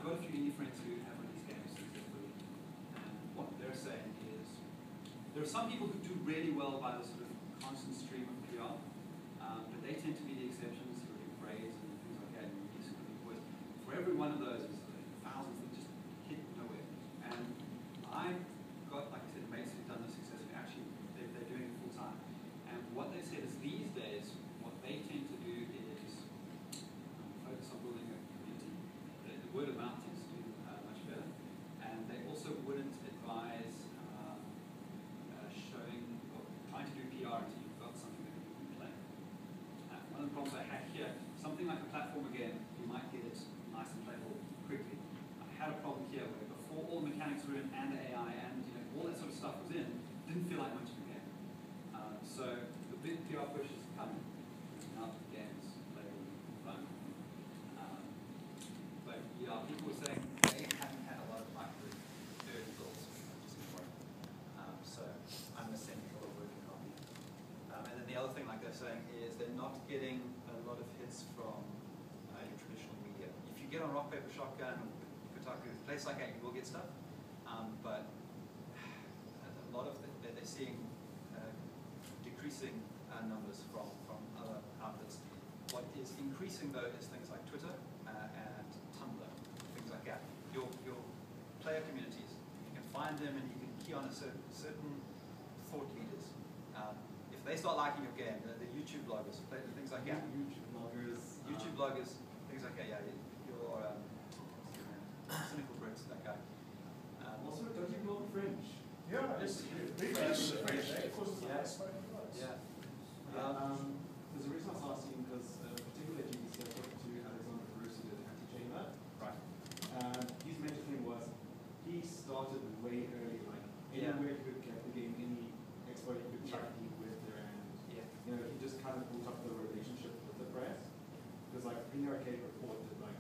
got a few indie friends who have released games successfully, and what they're saying is there are some people who do really well by the sort of constant stream of PR, but they tend to be the exceptions who are praise and things like that, and release good voice. For every one of those, there's thousands that just hit nowhere. And I've got, like I said, mates who've done this successfully. Actually, they're doing it full time. And what they said is these days, what they tend to do is focus on building a community. The word of mouth tends to do much better. And they also wouldn't advise showing or trying to do PR until you've got something that you can play. One of the problems I had here, something like a platform game, you might get it nice and playable quickly. I had a problem here where before all the mechanics were in and the AI and all that sort of stuff was in, didn't feel like much of a game. So the big PR push is coming. Now the game's playable fun. But yeah, people were saying they haven't had a lot of luck with third builds, which is important. So I'm assuming a lot of working copy. And then the other thing, like they're saying, is they're not getting a lot of hits from your traditional media. If you get on Rock, Paper, Shotgun, Kotaku, place like that, you will get stuff. But a lot of they're seeing decreasing numbers from other outlets. What is increasing, though, is things like Twitter and Tumblr, things like that. Your player communities, you can find them and you can key on a certain thought leaders. If they start liking your game, the YouTube bloggers, things like that. YouTube bloggers, things like that. Yeah, your cynical Brits, that guy. Also, don't you blog French? Yeah, it's big French. Of course, it's Yeah. yeah. There's a reason I was asking because particularly at GBC, I talked to Alexander Bruce who did Anti-Chamber. Right. His major thing was he started way early, like anywhere he could get the game, any expo he could try to meet with there, and he just kind of built up the relationship with the press. Because like Premier Arcade reported like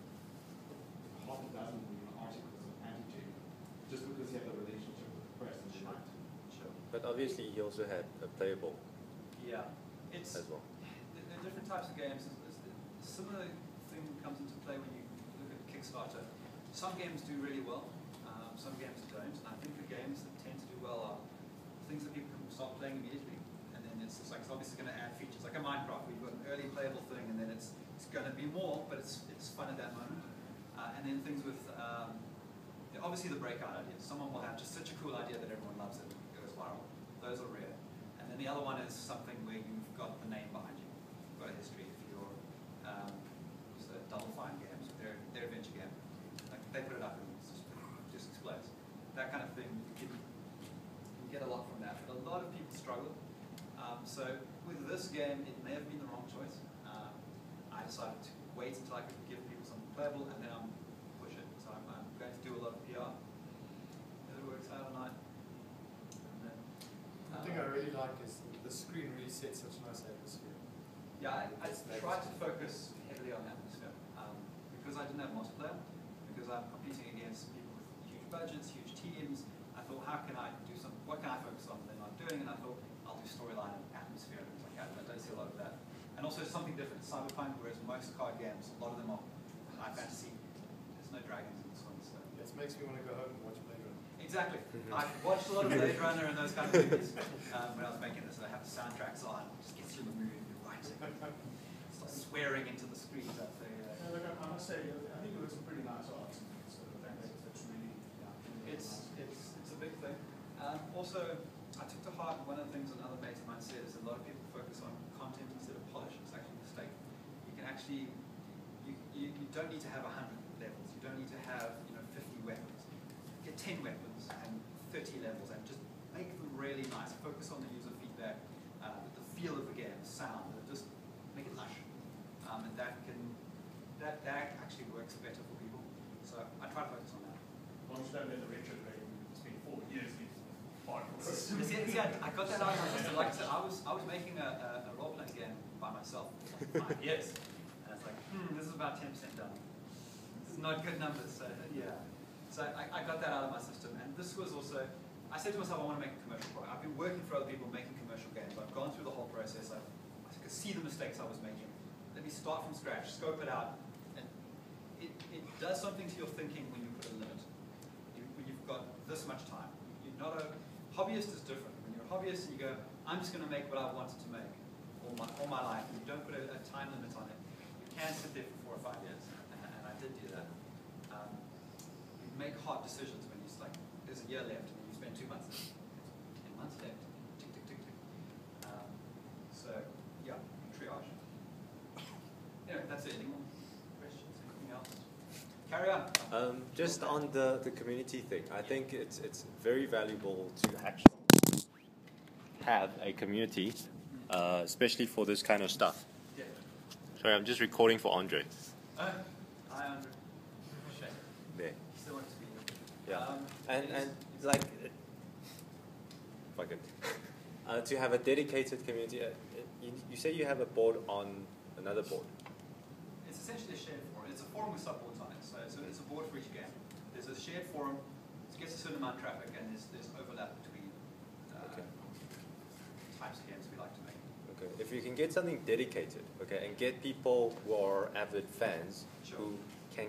half a dozen articles on Anti-Chamber just because he had the relationship with the press and they liked him. Sure. But obviously he also had a playable It's as well. There are different types of games. A similar thing comes into play when you look at Kickstarter. Some games do really well, some games don't. And I think the games that tend to do well are things that people can start playing immediately. And then it's just like it's obviously going to add features. Like a Minecraft, where you've got an early playable thing, and then it's going to be more, but it's fun at that moment. And then things with obviously the breakout ideas. Someone will have just such a cool idea that everyone loves it and it goes viral. Those are rare. And then the other one is something where you've got the name behind you. You've got a history. If you're Double Fine Games, their adventure game, like they put it up and it just explodes. That kind of thing, you can get a lot from that. But a lot of people struggle. So with this game, it may have been the wrong choice. I decided to wait until I could give people something playable, and then I'm push it. So I'm going to do a lot of PR. If it works out or not. The thing I really like is the screen really sets such a nice atmosphere. Yeah, I tried to focus heavily on atmosphere because I didn't have multiplayer, because I'm competing against people with huge budgets, huge teams. I thought, how can I do some? What can I focus on that they're not doing? And I thought, I'll do storyline and atmosphere and things like that. I don't see a lot of that. And also something different, Cyberpunk, whereas most card games, a lot of them are high fantasy. There's no dragons in this one. So. It makes me want to go home and watch Blade Runner. Exactly. I watched a lot of Blade Runner and those kind of movies when I was making this, and I have the soundtracks on. It just gets you in the mood, you're writing. Start swearing into the screens up there. Yeah, look, I must say, I think it was some pretty nice art. So that's really, It's a big thing. Also, I took to heart one of the things another mate of mine said is a lot of people focus on content instead of polish. It's actually a mistake. You can actually, you don't need to have 100 levels. You don't need to have 50 weapons. Get 10 weapons and 30 levels and just make them really nice. Focus on the user feedback, the feel of the game, the sound, just make it lush. And that actually works better for people. So I try to focus on that. Once you don't let the retro grade, it's been 4 years. See, I got that out of my system. Like I said, I was making a role-playing game by myself for 5 years. And it's like, this is about 10% done. This is not good numbers. So yeah. So I got that out of my system. And this was also, I said to myself, I want to make a commercial product. I've been working for other people making commercial games. I've gone through the whole process. I could see the mistakes I was making. Let me start from scratch, scope it out. And it does something to your thinking when you put a limit. When you've got this much time. You're not a hobbyist is different. When you're a hobbyist and you go, I'm just going to make what I wanted to make all my life, and you don't put a time limit on it, you can sit there for 4 or 5 years, and I did do that. You make hard decisions when you're like, there's a year left, and you spend 2 months, 10 months left, tick, tick, tick, tick. So, yeah, triage. Anyway, that's it. Any more questions? Anything else? Carry on. Just on the community thing, I think it's very valuable to actually have a community, especially for this kind of stuff. Yeah. Sorry, I'm just recording for Andre. Hi, Andre. Shame. There. Still want to be here. Yeah. And like, fuck it. To have a dedicated community, you say you have a board on another board. It's essentially a shared forum. It's a forum with subboards on it. So it's a board for each game. There's a shared forum. It gets a certain amount of traffic, and there's overlap between types of games we like to make. Okay. If you can get something dedicated, okay, and get people who are avid fans, Sure. who can.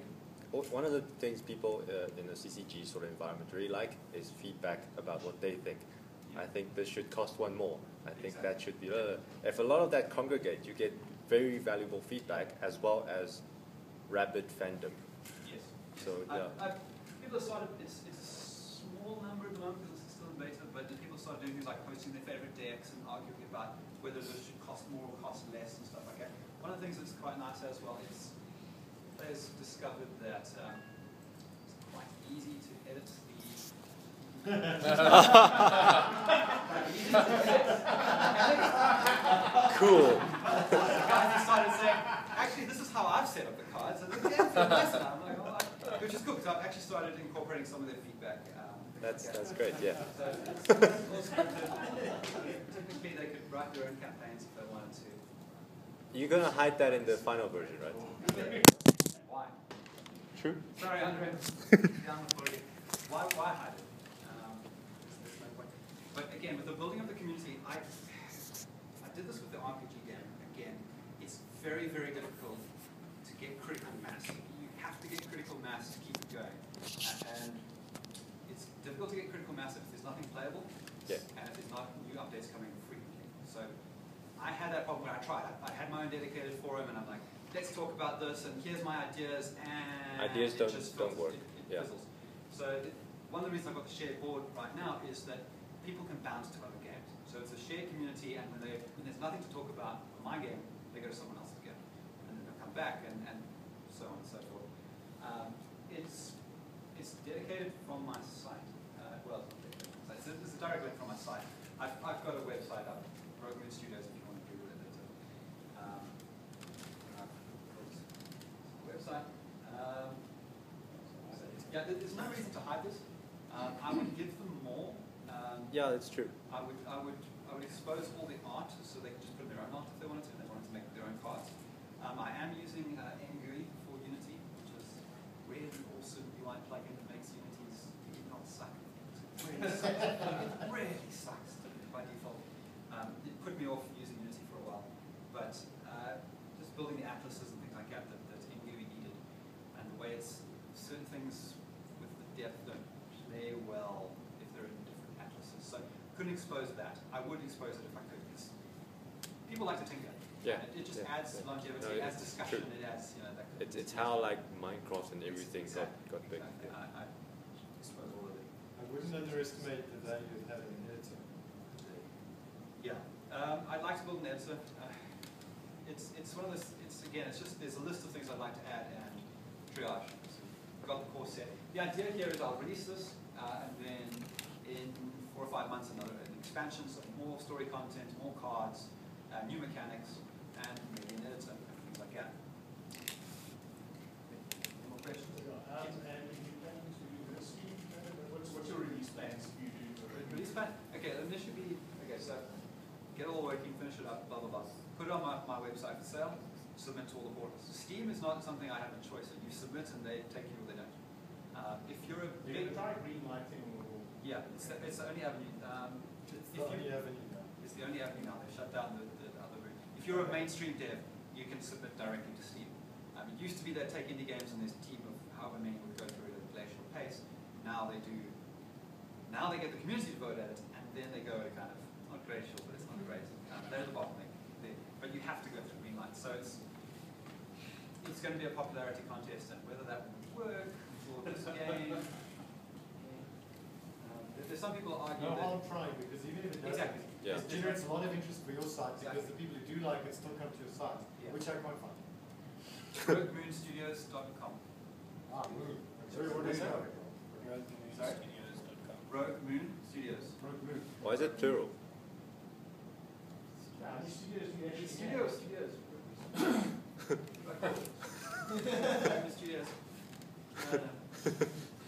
One of the things people in a CCG sort of environment really like is feedback about what they think. Yeah. I think this should cost one more. I think Exactly. that should be. If a lot of that congregate, you get very valuable feedback as well as rabid fandom. Yes. So yeah. People have started, it's a small number at the moment because it's still in beta, but people start doing things like posting their favorite decks and arguing about whether this should cost more or cost less and stuff like that. One of the things that's quite nice as well is players discovered that it's quite easy to edit Cool. The guys decided saying, actually, this is how I've set up the cards, and yeah, it's nice now. I'm like, oh, which is cool because I've actually started incorporating some of their feedback. That's great. Yeah. So it's all scripted. Typically, they could write their own campaigns if they wanted to. You're gonna hide that in the final version, right? Why? True. Sorry, Andre. Down the podium. Why hide it? There's no point. But again, with the building of the community, I did this with the RPG game. Again, it's very, very difficult to get critical mass. You have to get critical mass to keep it going. And it's difficult to get critical mass if there's nothing playable, Yeah. and if there's not new updates coming frequently. So I had that problem when I tried. I had my own dedicated forum, and I'm like, let's talk about this, and here's my ideas, and Ideas it just don't fizzles. work. It Yeah. fizzles. So one of the reasons I've got the shared board right now is that people can bounce to other games. So it's a shared community, and when there's nothing to talk about on my game, they go to someone else's game, and then they'll come back, and so on and so forth. It's dedicated from my site. Well, it's a direct link from my site. I've got a website up, Roguemoon Studios, if you want to Google it later. Website. Yeah, there's no reason to hide this. I would give them more. Yeah, that's true. I would expose all the art so they can just put in their own art if they wanted to. They wanted to make their own cards. I am using NGUI for Unity, which is really awesome UI plugin that makes Unity's not suck. It really sucks by default. It put me off using Unity for a while, but just building the atlases and things like that NGUI needed, and the way it's certain things with the depth don't play well if they're in different atlases. So couldn't expose that. I would expose it if I could, because people like to tinker. Yeah. It just Yeah. adds longevity, No, it adds it's discussion, true. it adds, that kind of It's how like Minecraft and everything got big. Exactly. I expose all of it. I wouldn't underestimate the value of having an editor. Yeah. I'd like to build an editor. It's one of those, it's just, there's a list of things I'd like to add and triage. So I've got the core set. The idea here is I'll release this, and then in 4 or 5 months an expansion, so more story content, more cards, new mechanics, and maybe an editor, and things like that. Any more questions? And if you plan to do this, what's your release plans if you do? Release plan? Okay, then this should be, so get it all working, finish it up, blah, blah, blah. Put it on my website for sale, submit to all the portals. Steam is not something I have a choice in. You submit and they take you or they don't. If you're a You're big... going to try green lighting or... Yeah, it's the only avenue. It's the only avenue now. It's the only avenue now. They've shut down the other route. If you're a mainstream dev, you can submit directly to Steam. used to be they'd take indie games and this team of however many would go through it at a glacial pace. Now they do. Now they get the community to vote at it, and then they go to kind of not glacial, but it's not great. They're the bottleneck. But you have to go through green light. So it's going to be a popularity contest, and whether that will work for this game. There's some people argue No that. harm trying, because even if it doesn't, Exactly. it generates a lot of interest for your site, because the people who do like it still come to your site, Yeah. which I can't find. RogueMoonStudios.com. Ah, Moon. Sorry, what is that? Sorry? Rogue Moon Studios. Rogue Moon. Why is it plural? How many studios do you actually Studios. Studios.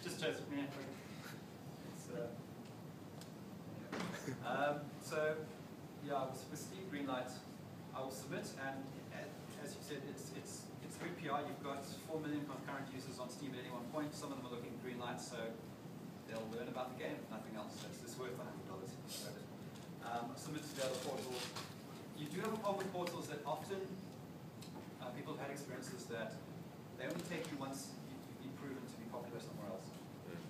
Just Joseph, man. It's, so, yeah, with Steam Greenlight, I will submit, and as you said, it's good PR. You've got 4 million concurrent users on Steam at any one point. Some of them are looking Greenlight, so they'll learn about the game, if nothing else. It's worth $100. Submit to the other portals. You do have a problem with portals that often people have had experiences that they only take you once you've been proven to be popular somewhere else.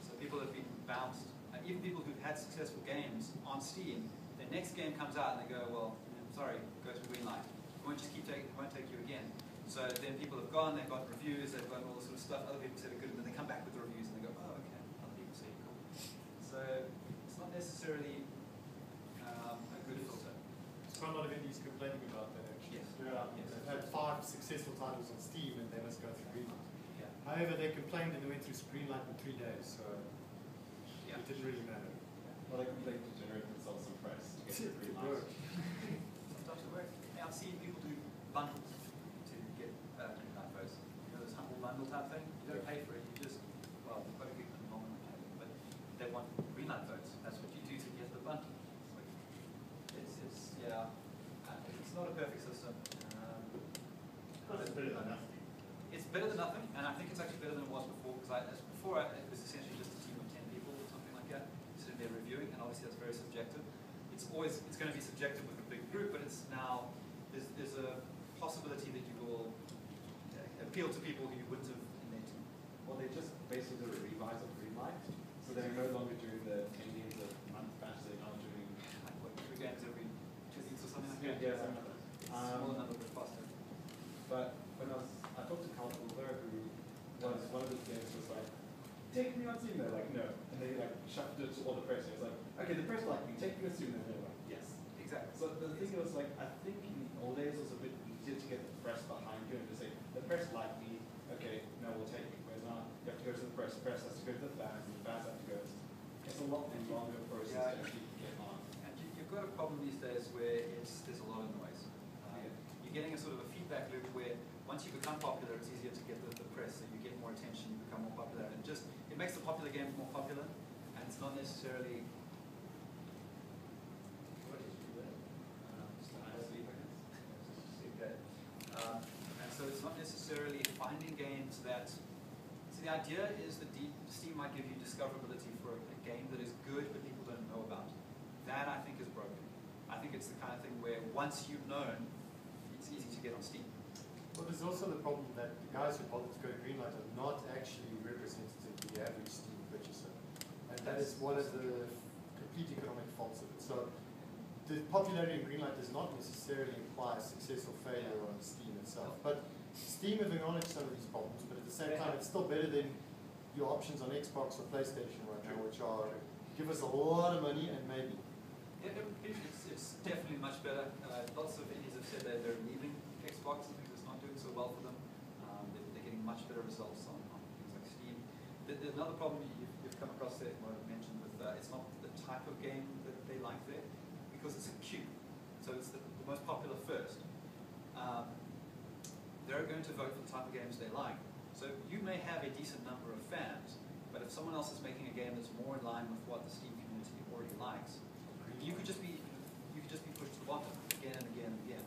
So people have been bounced, even people who've had successful games on Steam, their next game comes out and they go, well, sorry, go to Greenlight. It won't just it won't take you again. So then people have gone, they've got reviews, they've got all this sort of stuff, other people say they're good, and then they come back with the reviews and they go, oh, okay, other people say cool. So it's not necessarily a good filter. There's quite a lot of indies complaining about that, actually. Yes. Yeah. Yes. They've had 5 successful titles on Steam, and they must go through Greenlight. Yeah. However, they complained and they went through Greenlight in 3 days, so Yeah. it didn't really matter. Well, they complain to generate themselves some press to get the green light. Sometimes it works. Yeah, I've seen people do bundles to get Greenlight votes. You know, this humble bundle type thing. You don't pay for it. You just, well, you've got to give them long and pay, but they want Greenlight votes. That's what you do to get the bundle. It's not a perfect system. But it's better than nothing. It's better than nothing, and I think it's actually better than it was before, because it was essentially just a team of 10 people or something like that, sitting there reviewing, and obviously that's very subjective. It's going to be subjective with a big group, but it's now, there's a possibility that you will appeal to people who you wouldn't have in their team. Well, they just basically did a revise of Greenlight, so they're no longer doing the 10 games a month batch, they're now doing Like, what, 3 games every 2 weeks or something like that? something like that. Smaller number, but faster. But when I talked to Carl Ulver, who was one of his games was like, take me on Steam. They're like, no, and they like shuffled it to all the press. It was like, okay, the press like me, take me on Steam. And they're like, yes, Exactly. So the thing was like, I think in the old days it was a bit easier to get the press behind you and to say, the press like me, okay, no, we'll take it. Whereas now you have to go to the press has to go to the fans, and the fans have to go. It's a lot longer process to actually get on. And you've got a problem these days where there's a lot of noise. You're getting a sort of a feedback loop where once you become popular, it's easier to get the press, and you get more attention, you become more popular, and it makes the popular games more popular, and it's not necessarily. What did you do there? Just I sleep, I guess. Okay. And so it's not necessarily finding games that. So the idea is that Steam might give you discoverability for a game that is good but people don't know about. That I think is broken. I think it's the kind of thing where once you've known, it's easy to get on Steam. Well, there's also the problem that the guys who bought to go to Greenlight are not actually representative of the average Steam purchaser. And that is one of the complete economic faults of it. So the popularity in Greenlight does not necessarily imply success or failure on Steam itself. But Steam have acknowledged some of these problems, but at the same time, it's still better than your options on Xbox or PlayStation right now, which are give us a lot of money and maybe. It's definitely much better. Lots of indies have said that they're leaving Xbox because it's not doing so well for them. They're getting much better results on things like Steam. There's another problem you've come across there, what I mentioned with it's not the type of game that they like there, because it's a queue. So it's the most popular first. They're going to vote for the type of games they like. So you may have a decent number of fans, but if someone else is making a game that's more in line with what the Steam community already likes, you could just be pushed to the bottom again and again and again.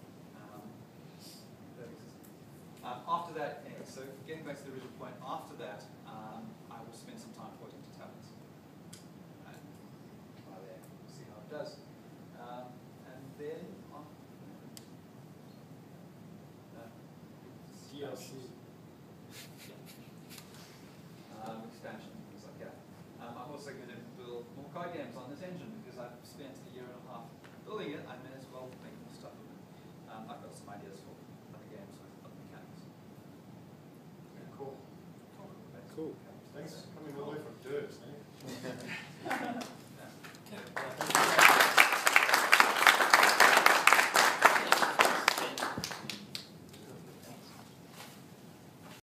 After that, anyway, so getting back to the original point, after that, I will spend some time pointing to tablets. And try there, see how it does. And then on DLC. expansion, things like that. I'm also going to build more card games on this engine because I've spent a year and a half building it. I may as well make more stuff with it. I've got some ideas for other games with other mechanics. Yeah, cool. Cool. Thanks for coming all the way from dirt, eh?